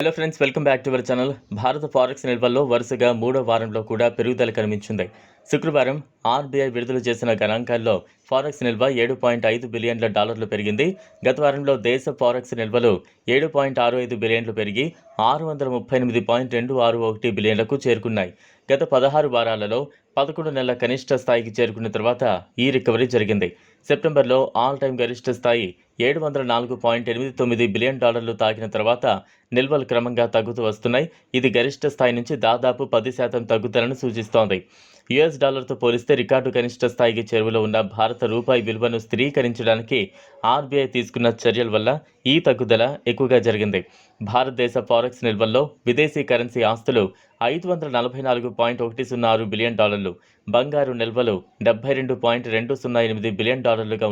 Hello friends, welcome back to our channel. భారత forex నిల్వల్లో వరుసగా మూడో వారంలో కూడా పెరుగుదల కనిపించింది. శుక్రవారం ఆర్బీఐ విడుదల చేసిన గణాంకాల్లో ఫారెక్స్ నిల్వ $7.5 బిలియన్ల పెరిగింది. గత వారంలో దేశ ఫారెక్స్ నిల్వలు $7.65 బిలియన్లు పెరిగి $638.261 బిలియన్లకు చేరుకున్నాయి. గత 16 వారాలలో 11 నెలల కనిష్ట స్థాయికి చేరుకున్న తర్వాత ఈ రికవరీ జరిగింది. సెప్టెంబర్లో ఆల్ టైమ్ గరిష్ట స్థాయి $704.89 బిలియన్ తాకిన తర్వాత నిల్వలు క్రమంగా తగ్గుతూ వస్తున్నాయి. ఇది గరిష్ట స్థాయి నుంచి దాదాపు 10% తగ్గుదలను సూచిస్తోంది. యుఎస్ డాలర్తో పోలిస్తే రికార్డు కనిష్ట స్థాయికి చేరువలో ఉన్న భారత రూపాయి విలువను స్థిరీకరించడానికి ఆర్బీఐ తీసుకున్న చర్యల వల్ల ఈ తగ్గుదల ఎక్కువగా జరిగింది. భారతదేశ ఫారెక్స్ నిల్వల్లో విదేశీ కరెన్సీ ఆస్తులు $544.106 బిలియన్, బంగారు నిల్వలు $72.208 బిలియన్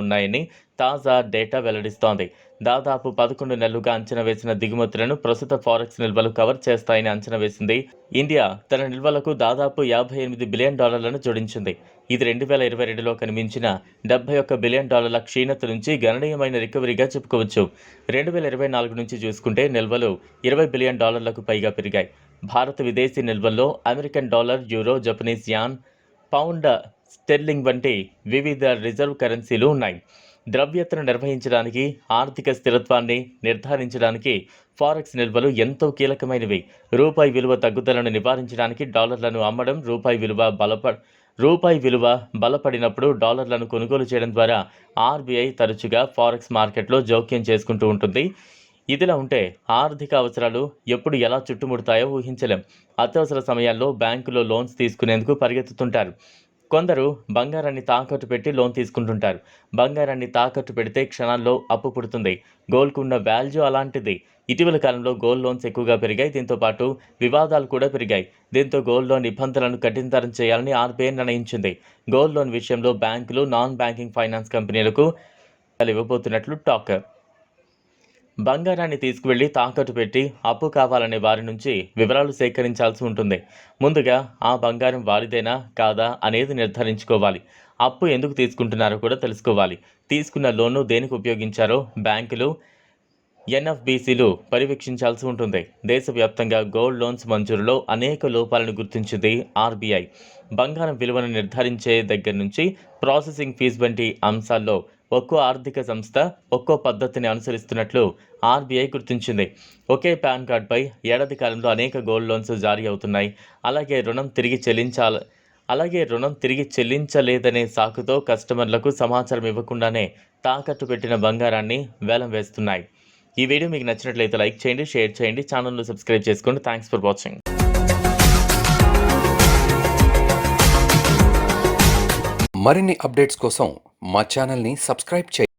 ఉన్నాయని తాజా డేటా వెల్లడిస్తోంది. దాదాపు 11 నెలలుగా అంచనా వేసిన దిగుమతులను ప్రస్తుత ఫారెక్స్ నిల్వలు కవర్ చేస్తాయని అంచనా వేసింది. ఇండియా తన నిల్వలకు దాదాపు $58 బిలియన్ జోడించింది. ఇది 2022లో కనిపించిన $71 బిలియన్ క్షీణత నుంచి గణనీయమైన రికవరీగా చెప్పుకోవచ్చు. 2024 నుంచి చూసుకుంటే నిల్వలు $20 బిలియన్ పైగా పెరిగాయి. భారత విదేశీ నిల్వల్లో American dollar, euro, Japanese yen, pound sterling వంటి వివిధ రిజర్వ్ కరెన్సీలు ఉన్నాయి. ద్రవ్యతను నిర్వహించడానికి, ఆర్థిక స్థిరత్వాన్ని నిర్ధారించడానికి ఫారెక్స్ నిల్వలు ఎంతో కీలకమైనవి. రూపాయి విలువ తగ్గుదలను నివారించడానికి డాలర్లను అమ్మడం, రూపాయి విలువ బలపడినప్పుడు డాలర్లను కొనుగోలు చేయడం ద్వారా ఆర్బీఐ తరచుగా ఫారెక్స్ మార్కెట్లో జోక్యం చేసుకుంటూ ఉంటుంది. ఇదిలా ఉంటే ఆర్థిక అవసరాలు ఎప్పుడు ఎలా చుట్టుముడతాయో ఊహించలేం. అత్యవసర సమయాల్లో బ్యాంకులో లోన్స్ తీసుకునేందుకు పరిగెత్తుతుంటారు. కొందరు బంగారాన్ని తాకట్టు పెట్టి లోన్ తీసుకుంటుంటారు. బంగారాన్ని తాకట్టు పెడితే క్షణాల్లో అప్పు పుడుతుంది. గోల్డ్కు ఉన్న వాల్యూ అలాంటిది. ఇటీవల కాలంలో గోల్డ్ లోన్స్ ఎక్కువగా పెరిగాయి. దీంతో పాటు వివాదాలు కూడా పెరిగాయి. దీంతో గోల్డ్ లోన్ నిబంధనలను కఠినతరం చేయాలని ఆర్బీఐ నిర్ణయించింది. గోల్డ్ లోన్ విషయంలో బ్యాంకులు, నాన్ బ్యాంకింగ్ ఫైనాన్స్ కంపెనీలకు ఇవ్వబోతున్నట్లు టాక్. బంగారాన్ని తీసుకువెళ్లి తాకట్టు పెట్టి అప్పు కావాలనే వారి నుంచి వివరాలు సేకరించాల్సి ఉంటుంది. ముందుగా ఆ బంగారం వారిదేనా కాదా అనేది నిర్ధారించుకోవాలి. అప్పు ఎందుకు తీసుకుంటున్నారో కూడా తెలుసుకోవాలి. తీసుకున్న లోన్ను దేనికి ఉపయోగించారో బ్యాంకులు, ఎన్ఎఫ్బీసీలు పర్యవేక్షించాల్సి ఉంటుంది. దేశవ్యాప్తంగా గోల్డ్ లోన్స్ మంజూరులో అనేక లోపాలను గుర్తించింది ఆర్బీఐ. బంగారం విలువను నిర్ధారించే దగ్గర నుంచి ప్రాసెసింగ్ ఫీజు వంటి అంశాల్లో ఒక్కో ఆర్థిక సంస్థ ఒక్కో పద్ధతిని అనుసరిస్తున్నట్లు ఆర్బీఐ గుర్తించింది. ఒకే పాన్ కార్డుపై ఏడాది కాలంలో అనేక గోల్డ్ లోన్స్ జారీ అవుతున్నాయి. అలాగే రుణం తిరిగి చెల్లించలేదనే సాకుతో కస్టమర్లకు సమాచారం ఇవ్వకుండానే తాకట్టు పెట్టిన బంగారాన్ని వేలం వేస్తున్నాయి. ఈ వీడియో మీకు నచ్చినట్లయితే లైక్ చేయండి, షేర్ చేయండి, ఛానల్ను సబ్స్క్రైబ్ చేసుకోండి. Thanks for watching. మరిన్ని అప్డేట్స్ కోసం మా ఛానల్ని సబ్స్క్రైబ్ చేయండి.